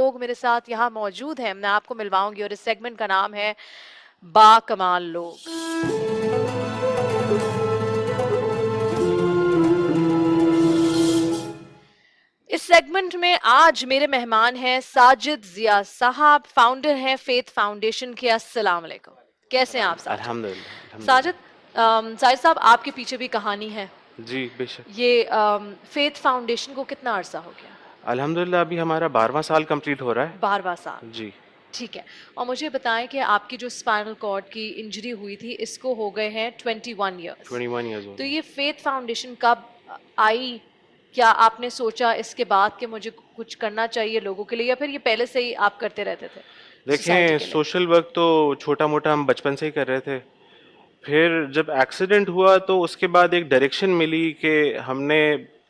लोग मेरे साथ यहाँ मौजूद हैं, मैं आपको मिलवाऊंगी और इस सेगमेंट का नाम है बाकमाल लोग। इस सेगमेंट में आज मेरे मेहमान हैं साजिद जिया साहब, फाउंडर हैं फेथ फाउंडेशन के। अस्सलाम वालेकुम, कैसे हैं आप साजिद? अल्हम्दुलिल्लाह साजिद, अल्हम्दुलिल्लाह। साजिद साहब, आपके पीछे भी कहानी है। जी बेशक। ये फेथ फाउंडेशन को कितना अरसा हो गया? अल्हम्दुलिल्लाह अभी हमारा 12वां साल कंप्लीट हो रहा 12वां साल। है जी। ठीक है। और मुझे बताएं कि आपकी जो स्पाइनल कॉर्ड की इंजरी हुई थी, इसको हो गए हैं 21 ईयर्स। 21 ईयर्स हो तो गए। ये फेथ फाउंडेशन कब आई? क्या आपने सोचा इसके बाद कि मुझे कुछ करना चाहिए लोगों के लिए, या फिर ये पहले से ही आप करते रहते थे सोसाइटी देखें, के लिए? सोशल वर्क तो छोटा मोटा हम बचपन से ही कर रहे थे। फिर जब एक्सीडेंट हुआ तो उसके बाद एक डायरेक्शन मिली कि हमने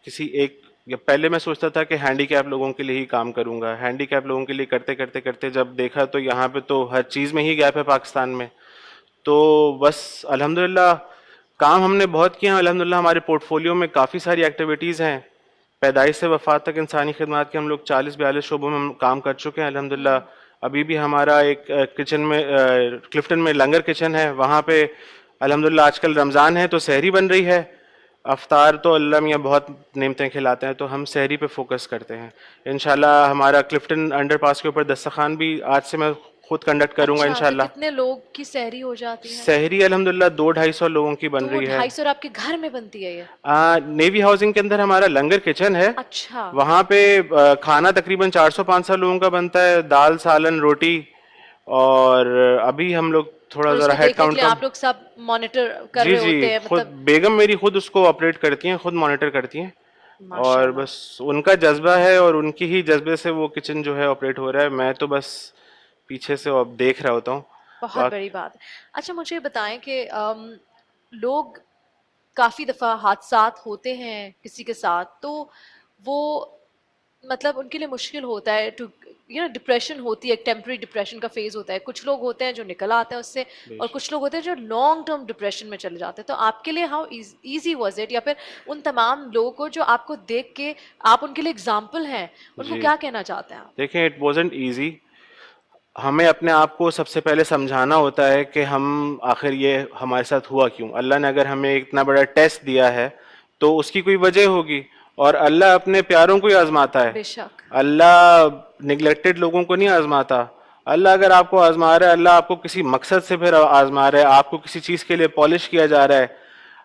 किसी एक, या पहले मैं सोचता था कि हैंडीकैप लोगों के लिए ही काम करूंगा। हैंडीकैप लोगों के लिए करते करते करते जब देखा तो यहाँ पे तो हर चीज़ में ही गैप है पाकिस्तान में। तो बस अल्हम्दुलिल्लाह काम हमने बहुत किया। अल्हम्दुलिल्लाह हमारे पोर्टफोलियो में काफ़ी सारी एक्टिविटीज़ हैं। पैदाइश से वफ़ात तक इंसानी खिदमत के हम लोग 40-42 शोबों में हम काम कर चुके हैं अल्हम्दुलिल्लाह। अभी भी हमारा एक किचन में क्लिफ्टन में लंगर किचन है, वहाँ पे अल्हम्दुलिल्लाह आजकल रमज़ान है तो सहरी बन रही है। अफ्तार तो अल्लाह मियाँ बहुत नेमतें खिलाते हैं, तो हम सहरी पे फोकस करते हैं। इंशाल्लाह हमारा क्लिफ्टन अंडरपास के ऊपर दस्तरखान भी आज से मैं खुद कंडक्ट करूंगा अच्छा, तो इंशाल्लाह। कितने लोग की सहरी हो जाती है? सहरी अल्हम्दुलिल्लाह 200-250 लोगों की बन दो रही है। 250 और आपके घर में बनती है ये? नेवी हाउसिंग के अंदर हमारा लंगर किचन है। अच्छा। वहाँ पे खाना तकरीबन 400-500 लोगों का बनता है, दाल सालन रोटी। और अभी हम लोग थोड़ा और ज़रा उसको हेड देखने के काउंट लिए कम। आप लोग सब मॉनिटर कर जी रहे जी, होते हैं, खुद मतलब? बेगम मेरी खुद उसको ऑपरेट करती हैं, खुद मॉनिटर करती हैं। और माशाल्लाह। बस उनका जज्बा है और उनकी ही जज्बे से वो किचन जो है ऑपरेट हो रहा है। मैं तो बस पीछे से अब देख रहा होता हूँ। बहुत बड़ी बात है। अच्छा, मुझे बताएं कि लोग, काफ़ी दफ़ा हादसात होते हैं किसी के साथ, तो वो, मतलब उनके लिए मुश्किल होता है टू, डिप्रेशन होती है, एक टेम्पररी डिप्रेशन का फेज होता है। कुछ लोग होते हैं जो निकल आते हैं उससे, और बेशक। कुछ लोग होते हैं जो लॉन्ग टर्म डिप्रेशन में चले जाते हैं। तो आपके लिए हाउ इजी वाज इट, या फिर उन तमाम लोगों को जो आपको देख के आप उनके लिए एग्जाम्पल हैं, उनको जी क्या कहना चाहते हैं आप? देखें, इट वॉजेंट ईजी। हमें अपने आप को सबसे पहले समझाना होता है कि हम आखिर ये हमारे साथ हुआ क्यों। अल्लाह ने अगर हमें इतना बड़ा टेस्ट दिया है तो उसकी कोई वजह होगी। और अल्लाह अपने प्यारों को ही आजमाता है। बेशक। अल्लाह निगलेक्टेड लोगों को नहीं आजमाता। अल्लाह अगर आपको आजमा रहा है, अल्लाह आपको किसी मकसद से फिर आजमा रहा है, आपको किसी चीज़ के लिए पॉलिश किया जा रहा है।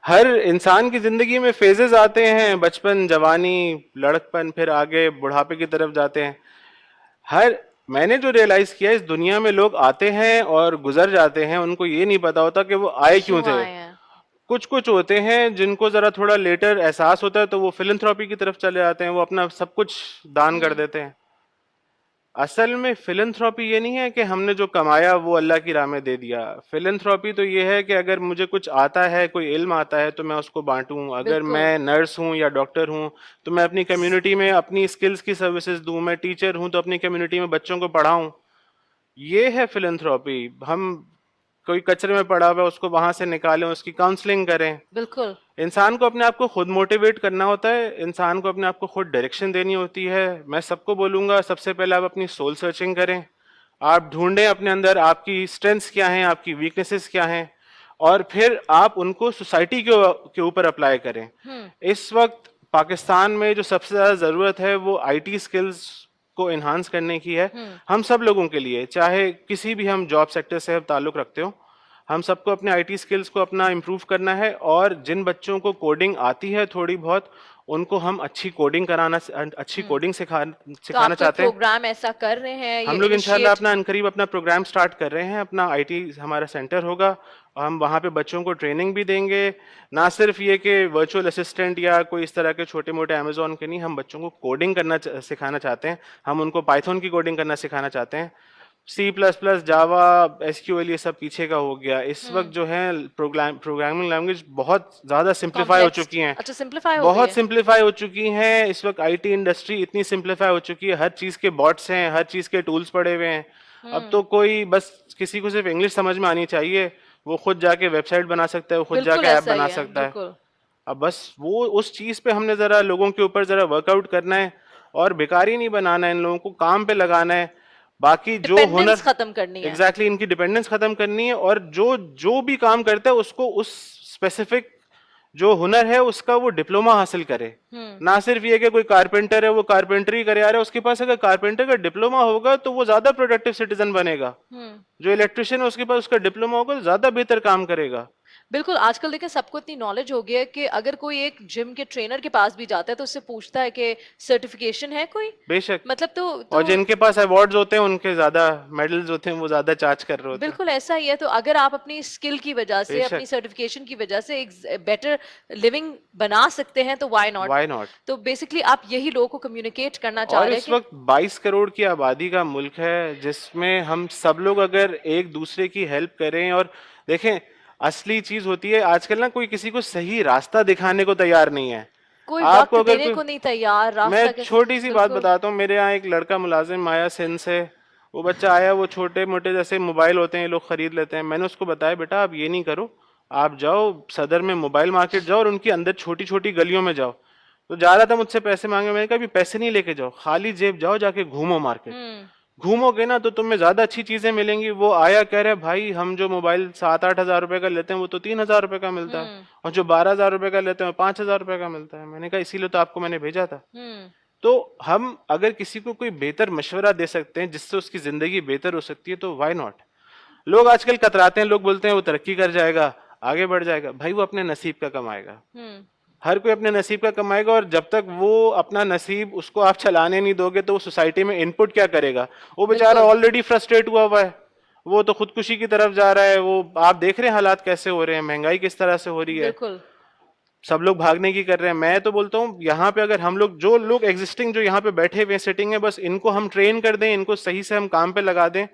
हर इंसान की ज़िंदगी में फेजेस आते हैं, बचपन, जवानी, लड़कपन, फिर आगे बुढ़ापे की तरफ जाते हैं। हर मैंने जो रियलाइज किया, इस दुनिया में लोग आते हैं और गुजर जाते हैं, उनको ये नहीं पता होता कि वो आए क्यों क्यों थे। आए हैं? कुछ कुछ होते हैं जिनको जरा थोड़ा लेटर एहसास होता है तो वो फिलंथ्रॉपी की तरफ चले जाते हैं, वो अपना सब कुछ दान कर देते हैं। असल में फिलंथ्रॉपी ये नहीं है कि हमने जो कमाया वो अल्लाह की राह में दे दिया। फिलंथ्रॉपी तो ये है कि अगर मुझे कुछ आता है, कोई इल्म आता है, तो मैं उसको बांटूं। अगर बिल्कुल। मैं नर्स हूं या डॉक्टर हूं तो मैं अपनी कम्युनिटी में अपनी स्किल्स की सर्विसेज दूं। मैं टीचर हूं तो अपनी कम्युनिटी में बच्चों को पढ़ाऊं। ये है फिलंथ्रॉपी। हम कोई कचरे में पड़ा हुआ है उसको वहां से निकालें, उसकी काउंसलिंग करें। बिल्कुल। इंसान को अपने आप को खुद मोटिवेट करना होता है, इंसान को अपने आप को खुद डायरेक्शन देनी होती है। मैं सबको बोलूंगा, सबसे पहले आप अपनी सोल सर्चिंग करें। आप ढूंढें अपने अंदर आपकी स्ट्रेंथ्स क्या हैं, आपकी वीकनेसेस क्या हैं, और फिर आप उनको सोसाइटी के ऊपर अप्लाई करें। इस वक्त पाकिस्तान में जो सबसे ज़्यादा ज़रूरत है वो आईटी स्किल्स को इन्हांस करने की है। हम सब लोगों के लिए, चाहे किसी भी हम जॉब सेक्टर से हम ताल्लुक़ रखते हो, हम सबको अपने आईटी स्किल्स को अपना इम्प्रूव करना है। और जिन बच्चों को कोडिंग आती है थोड़ी बहुत, उनको हम अच्छी कोडिंग अच्छी कोडिंग तो सिखाना आप कोई चाहते हैं। प्रोग्राम ऐसा कर रहे हैं, ये हम लोग इंशाल्लाह इनिशिएट? अपना अनकरीब अपना प्रोग्राम स्टार्ट कर रहे हैं। अपना आईटी हमारा सेंटर होगा और हम वहाँ पे बच्चों को ट्रेनिंग भी देंगे। ना सिर्फ ये कि वर्चुअल असिस्टेंट या कोई इस तरह के छोटे मोटे अमेजोन के नहीं, हम बच्चों को कोडिंग करना सिखाना चाहते हैं। हम उनको पाइथन की कोडिंग करना सिखाना चाहते हैं। सी प्लस प्लस, जावा, एसक्यूएल, ये सब पीछे का हो गया। इस वक्त जो है प्रोग्रामिंग लैंग्वेज बहुत ज़्यादा सिंप्लीफाई हो कॉम्प्लेक्स? चुकी हैं। अच्छा, सिंपलीफाई हो गई बहुत है। सिंप्लीफाई हो चुकी हैं। इस वक्त आईटी इंडस्ट्री इतनी सिंप्लीफाई हो चुकी है, हर चीज़ के बॉट्स हैं, हर चीज़ के टूल्स पड़े हुए हैं। अब तो कोई बस किसी को सिर्फ इंग्लिश समझ में आनी चाहिए, वो खुद जाके वेबसाइट बना सकता है, वो खुद बिल्कुल जाके ऐप ऐसा ही बना है, सकता है। बिल्कुल। अब बस वो उस चीज़ पे हमने ज़रा लोगों के ऊपर ज़रा वर्कआउट करना है। और बेकारी नहीं बनाना है, इन लोगों को काम पे लगाना है। बाकी जो हुनर, डिपेंडेंस खत्म करनी है। एग्जैक्टली इनकी डिपेंडेंस खत्म करनी है, और जो जो भी काम करता है उसको उस स्पेसिफिक जो हुनर है उसका वो डिप्लोमा हासिल करे। ना सिर्फ ये कि कोई कारपेंटर है वो कारपेंटरी करे आ रहा है, उसके पास अगर कारपेंटर का डिप्लोमा होगा तो वो ज्यादा प्रोडक्टिव सिटीजन बनेगा। जो इलेक्ट्रिशियन है उसके पास उसका डिप्लोमा होगा तो ज्यादा बेहतर काम करेगा। बिल्कुल, आजकल देखिए सबको इतनी नॉलेज हो गई है कि अगर कोई एक जिम के ट्रेनर के पास भी जाता है तो उससे पूछता है कि सर्टिफिकेशन है कोई, बेशक। मतलब और तो जिनके पास अवार्ड्स होते हैं उनके ज्यादा मेडल्स होते हैं, वो ज्यादा चार्ज कर रहे होते हैं। बिल्कुल ऐसा ही है। तो अगर आप अपनी स्किल की वजह से, अपनी बेशक। सर्टिफिकेशन की वजह से एक बेटर लिविंग बना सकते हैं तो व्हाई नॉट। Why not. तो बेसिकली आप यही लोगों को कम्युनिकेट करना चाह और रहे हैं इस कि वक्त 22 करोड़ की आबादी का मुल्क है, जिसमें हम सब लोग अगर एक दूसरे की हेल्प करें, और देखें असली चीज होती है आजकल ना, कोई किसी को सही रास्ता दिखाने को तैयार नहीं है। कोई वक्त आपको अगर देने को कोई, नहीं तैयार, मैं रास्ता कैसे। छोटी सी बात बिल्कुल। बताता हूँ, मेरे यहाँ एक लड़का मुलाजिम आया सिंध से। वो बच्चा आया, वो छोटे मोटे जैसे मोबाइल होते हैं ये लोग खरीद लेते हैं। मैंने उसको बताया बेटा आप ये नहीं करो, आप जाओ सदर में मोबाइल मार्केट जाओ और उनके अंदर छोटी छोटी गलियों में जाओ। तो जा रहा था मुझसे पैसे मांगे, मैंने कहा भी पैसे नहीं लेके जाओ, खाली जेब जाओ, जाके घूमो मार्केट। घूमोगे ना तो तुम्हें ज्यादा अच्छी चीजें मिलेंगी। वो आया कह रहे भाई हम जो मोबाइल 7-8 हजार रुपए का लेते हैं वो तो 3 हजार रुपए का मिलता है, और जो 12 हजार रुपए का लेते हैं 5 हजार रुपए का मिलता है। मैंने कहा इसीलिए तो आपको मैंने भेजा था। तो हम अगर किसी को कोई बेहतर मशवरा दे सकते हैं जिससे उसकी जिंदगी बेहतर हो सकती है तो व्हाई नॉट। लोग आजकल कतराते हैं, लोग बोलते हैं वो तरक्की कर जाएगा, आगे बढ़ जाएगा। भाई वो अपने नसीब का कमाएगा, हर कोई अपने नसीब का कमाएगा। और जब तक वो अपना नसीब उसको आप चलाने नहीं दोगे तो वो सोसाइटी में इनपुट क्या करेगा। वो बेचारा बिल्कुल। ऑलरेडी फ्रस्ट्रेट हुआ है, वो तो खुदकुशी की तरफ जा रहा है। वो आप देख रहे हैं हालात कैसे हो रहे हैं, महंगाई किस तरह से हो रही है, बिल्कुल। सब लोग भागने की कर रहे हैं। मैं तो बोलता हूँ यहाँ पे अगर हम लोग, जो लोग एग्जिस्टिंग जो यहाँ पे बैठे हुए सिटिंग है, बस इनको हम ट्रेन कर दें, इनको सही से हम काम पे लगा दें,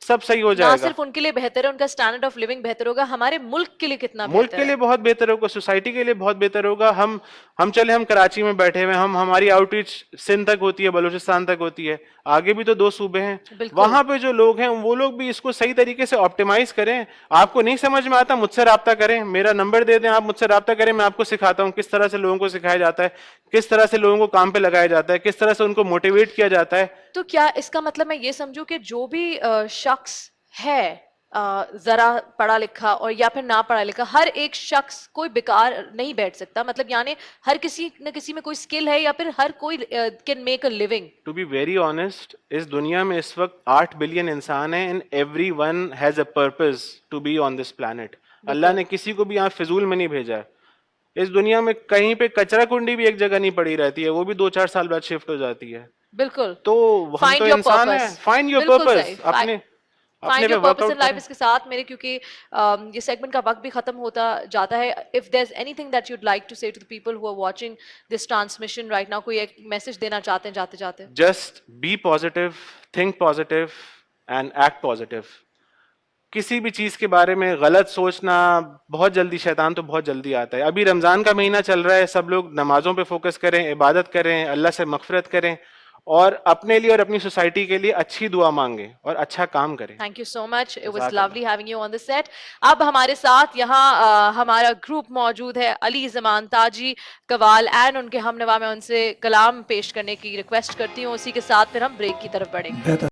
सब सही हो ना जाएगा। सिर्फ उनके लिए बेहतर है, उनका स्टैंडर्ड ऑफ लिविंग बेहतर होगा, हमारे मुल्क के लिए कितना मुल्क बेहतर के लिए है। बहुत बेहतर होगा, सोसाइटी के लिए बहुत बेहतर होगा। हम चले, हम कराची में बैठे हुए, हम हमारी आउटरीच सिंध तक होती है, बलूचिस्तान तक होती है, आगे भी तो 2 सूबे हैं। बिल्कुल। वहां पे जो लोग हैं वो लोग भी इसको सही तरीके से ऑप्टिमाइज करें। आपको नहीं समझ में आता मुझसे राब्ता करें, मेरा नंबर दे दें, आप मुझसे राब्ता करें, मैं आपको सिखाता हूँ किस तरह से लोगों को सिखाया जाता है, किस तरह से लोगों को काम पे लगाया जाता है, किस तरह से उनको मोटिवेट किया जाता है। तो क्या इसका मतलब मैं ये समझूं कि जो भी शख्स है जरा पढ़ा लिखा और या फिर ना पढ़ा लिखा, हर एक शख्स कोई बेकार नहीं बैठ सकता, मतलब यानी हर किसी न किसी में कोई स्किल है या फिर हर कोई can make a living. To be very honest, इस दुनिया में इस वक्त 8 बिलियन इंसान हैं, and every one has a purpose to be on this planet. Allah ने किसी को भी यहाँ फिजूल में नहीं भेजा है। इस दुनिया में कहीं पे कचरा कुंडी भी एक जगह नहीं पड़ी रहती है, वो भी 2-4 साल बाद शिफ्ट हो जाती है। बिल्कुल। तो हम फाइंड तो योर इंसान है, पर्पस। फाइंड योर बिल्कुल पर्पस, सही। अपने अपने फाइंड पे your purpose in workout life. करें। इसके साथ मेरे क्योंकि ये सेगमेंट का वक्त भी खत्म होता जाता है, if there is anything that you'd like to say to the people who are watching this transmission right now, कोई एक मैसेज देना चाहते हैं जाते जाते। Just be positive, think positive and act positive. किसी भी चीज के बारे में गलत सोचना, बहुत जल्दी शैतान तो बहुत जल्दी आता है। अभी रमजान का महीना चल रहा है, सब लोग नमाजों पे फोकस करें, इबादत करें, अल्लाह से मगफिरत करें, और अपने लिए और अपनी सोसाइटी के लिए अच्छी दुआ मांगे और अच्छा काम करें। Thank you so much, it was जज़ाकल्लाह। Lovely having you on the set. अब हमारे साथ यहाँ हमारा ग्रुप मौजूद है, अली जमान, ताजी कवाल एंड उनके हमनवा। में उनसे कलाम पेश करने की रिक्वेस्ट करती हूँ, उसी के साथ फिर हम ब्रेक की तरफ बढ़ेंगे।